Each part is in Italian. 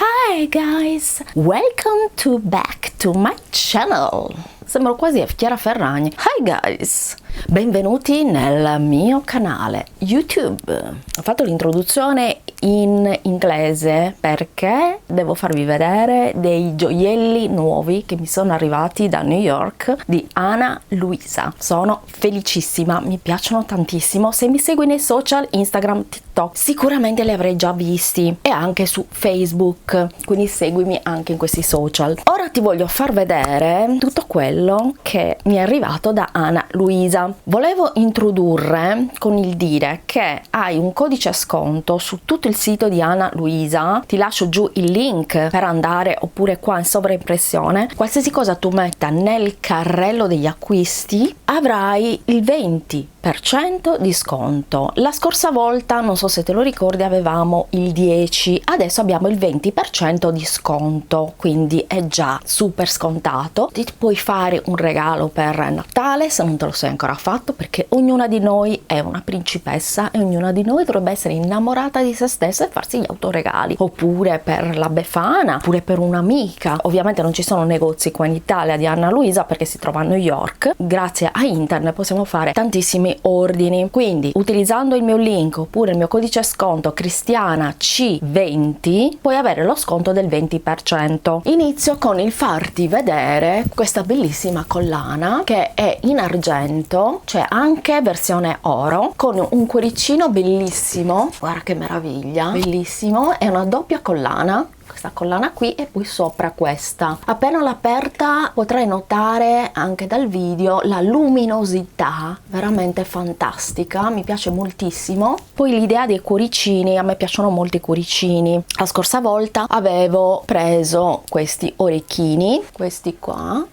Hi guys, welcome back to my channel. Sembro quasi Chiara Ferragni. Hi guys, benvenuti nel mio canale YouTube. Ho fatto l'introduzione in inglese perché devo farvi vedere dei gioielli nuovi che mi sono arrivati da New York di Ana Luisa. Sono felicissima, mi piacciono tantissimo. Se mi segui nei social, Instagram, TikTok, sicuramente li avrei già visti, e anche su Facebook, quindi seguimi anche in questi social. Ora ti voglio far vedere tutto quello che mi è arrivato da Ana Luisa. Volevo introdurre con il dire che hai un codice sconto su tutto il sito di Ana Luisa. Ti lascio giù il link per andare, oppure qua in sovraimpressione. Qualsiasi cosa tu metta nel carrello degli acquisti avrai il 20% di sconto. La scorsa volta, non so se te lo ricordi, avevamo il 10%, adesso abbiamo il 20% di sconto, quindi è già super scontato. Ti puoi fare un regalo per Natale se non te lo sei ancora fatto, perché ognuna di noi è una principessa e ognuna di noi dovrebbe essere innamorata di se stessa e farsi gli autoregali, oppure per la Befana, oppure per un'amica. Ovviamente non ci sono negozi qua in Italia di Ana Luisa perché si trova a New York. Grazie a internet possiamo fare tantissimi ordini, quindi utilizzando il mio link oppure il mio codice sconto Cristiana C20 puoi avere lo sconto del 20%. Inizio con il farti vedere questa bellissima collana che è in argento, c'è anche versione oro, con un cuoricino bellissimo. Guarda che meraviglia, bellissimo. È una doppia collana, questa collana qui e poi sopra questa. Appena l'ho aperta potrai notare anche dal video la luminosità veramente fantastica, mi piace moltissimo. Poi l'idea dei cuoricini, a me piacciono molto i cuoricini. La scorsa volta avevo preso questi orecchini, questi qua,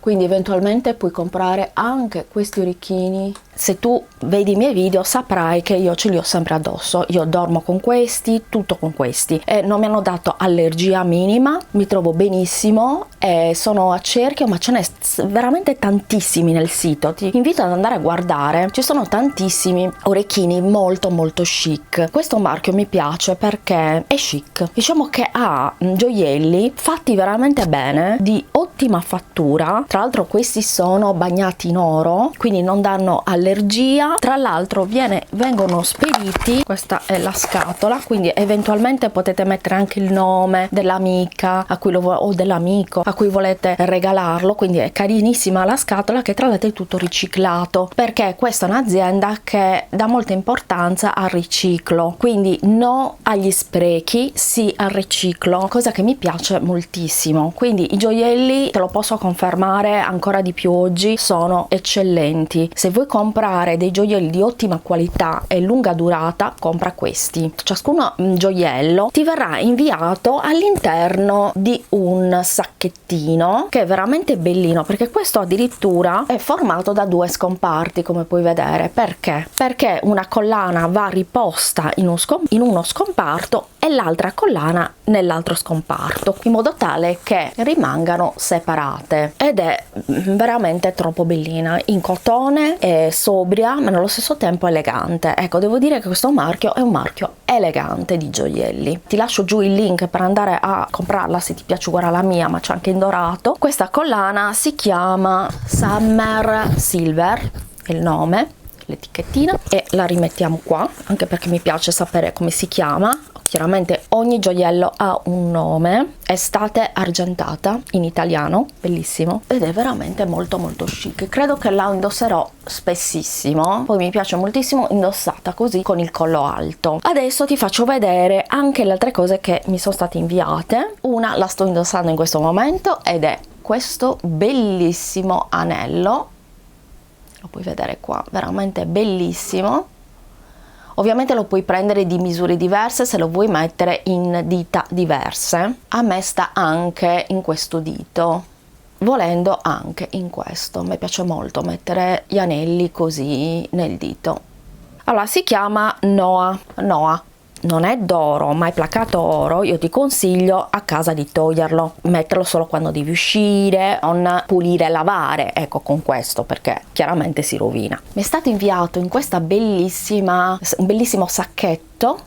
quindi eventualmente puoi comprare anche questi orecchini. Se tu vedi i miei video saprai che io ce li ho sempre addosso, io dormo con questi, tutto con questi, e non mi hanno dato allergia minima, mi trovo benissimo, e sono a cerchio, ma ce n'è veramente tantissimi nel sito. Ti invito ad andare a guardare, ci sono tantissimi orecchini molto chic. Questo marchio mi piace perché è chic, diciamo che ha gioielli fatti veramente bene, di ottima fattura. Tra l'altro questi sono bagnati in oro, quindi non danno allergia. Tra l'altro vengono spediti, questa è la scatola, quindi eventualmente potete mettere anche il nome dell'amica a cui o dell'amico a cui volete regalarlo. Quindi è carinissima la scatola, che tra l'altro è tutto riciclato, perché questa è un'azienda che dà molta importanza al riciclo, quindi no agli sprechi, sì al riciclo, cosa che mi piace moltissimo. Quindi i gioielli, te lo posso confermare ancora di più oggi, sono eccellenti. Se vuoi comprare dei gioielli di ottima qualità e lunga durata, compra questi. Ciascuno gioiello ti verrà inviato all'interno di un sacchettino che è veramente bellino, perché questo addirittura è formato da due scomparti, come puoi vedere. Perché una collana va riposta in uno scomparto e l'altra collana nell'altro scomparto, in modo tale che rimangano separate, ed è veramente troppo bellina, in cotone, è sobria ma nello stesso tempo elegante. Ecco, devo dire che questo marchio è un marchio elegante di gioielli. Ti lascio giù il link per andare a comprarla se ti piace uguale alla mia, ma c'è anche in dorato. Questa collana si chiama Summer Silver, è il nome, l'etichettina, e la rimettiamo qua anche perché mi piace sapere come si chiama. Chiaramente ogni gioiello ha un nome. Estate argentata in italiano, bellissimo, ed è veramente molto chic. Credo che la indosserò spessissimo, poi mi piace moltissimo indossata così con il collo alto. Adesso ti faccio vedere anche le altre cose che mi sono state inviate. Una la sto indossando in questo momento ed è questo bellissimo anello, lo puoi vedere qua, veramente bellissimo. Ovviamente lo puoi prendere di misure diverse se lo vuoi mettere in dita diverse. A me sta anche in questo dito, volendo anche in questo. Mi piace molto mettere gli anelli così nel dito. Allora, si chiama Noah. Non è d'oro, ma è placato oro. Io ti consiglio a casa di toglierlo, metterlo solo quando devi uscire, non pulire e lavare, ecco, con questo, perché chiaramente si rovina. Mi è stato inviato in questa un bellissimo sacchetto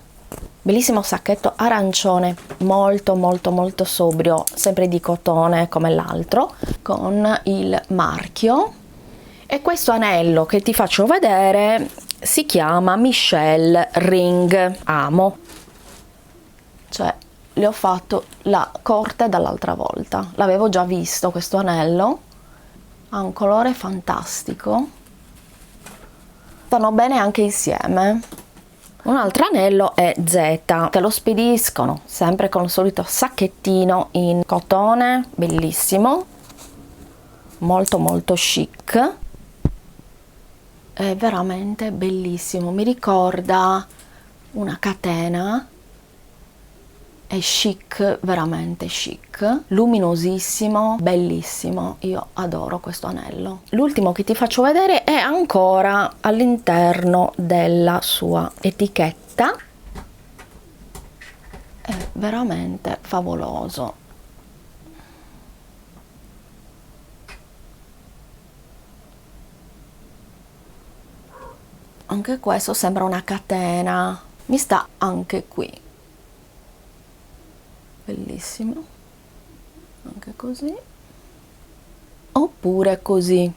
bellissimo sacchetto arancione, molto molto molto sobrio, sempre di cotone come l'altro, con il marchio. E questo anello che ti faccio vedere si chiama Michelle Ring. Amo, cioè le ho fatto la corte dall'altra volta, l'avevo già visto questo anello, ha un colore fantastico, stanno bene anche insieme. Un altro anello è Z, te lo spediscono sempre con il solito sacchettino in cotone, bellissimo, molto molto chic, è veramente bellissimo, mi ricorda una catena, è chic, veramente chic, luminosissimo, bellissimo, io adoro questo anello. L'ultimo che ti faccio vedere è ancora all'interno della sua etichetta, è veramente favoloso. Anche questo sembra una catena, mi sta anche qui. Bellissimo, anche così, oppure così.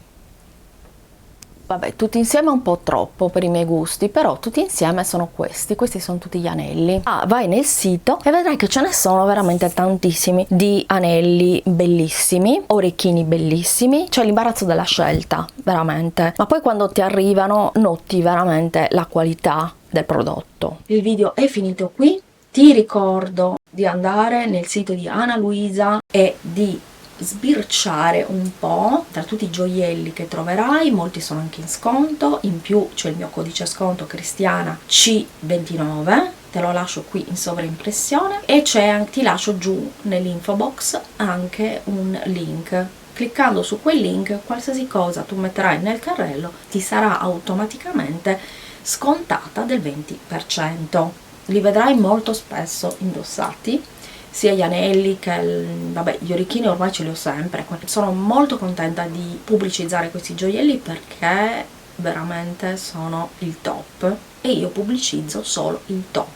Vabbè, tutti insieme è un po' troppo per i miei gusti, però tutti insieme sono questi sono tutti gli anelli. Vai nel sito e vedrai che ce ne sono veramente tantissimi di anelli bellissimi, orecchini bellissimi, c'è l'imbarazzo della scelta, veramente. Ma poi quando ti arrivano noti veramente la qualità del prodotto. Il video è finito qui, ti ricordo di andare nel sito di Ana Luisa e di sbirciare un po' tra tutti i gioielli che troverai, molti sono anche in sconto, in più c'è il mio codice sconto Cristiana C29, te lo lascio qui in sovraimpressione e ti lascio giù nell'info box anche un link. Cliccando su quel link, qualsiasi cosa tu metterai nel carrello ti sarà automaticamente scontata del 20%. Li vedrai molto spesso indossati, sia gli anelli che vabbè, gli orecchini ormai ce li ho sempre. Sono molto contenta di pubblicizzare questi gioielli perché veramente sono il top e io pubblicizzo solo il top,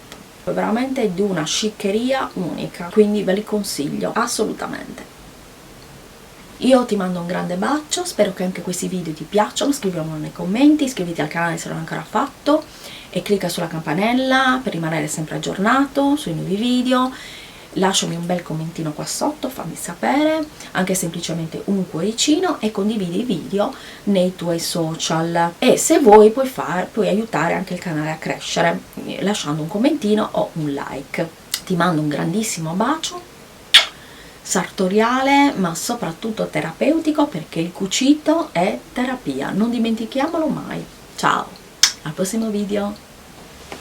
veramente di una sciccheria unica, quindi ve li consiglio assolutamente. Io ti mando un grande bacio, spero che anche questi video ti piacciono, scrivimelo nei commenti, iscriviti al canale se non l'hai ancora fatto e clicca sulla campanella per rimanere sempre aggiornato sui nuovi video. Lasciami un bel commentino qua sotto, fammi sapere, anche semplicemente un cuoricino, e condividi il video nei tuoi social. E se vuoi puoi aiutare anche il canale a crescere lasciando un commentino o un like. Ti mando un grandissimo bacio, sartoriale ma soprattutto terapeutico, perché il cucito è terapia, non dimentichiamolo mai. Ciao, al prossimo video.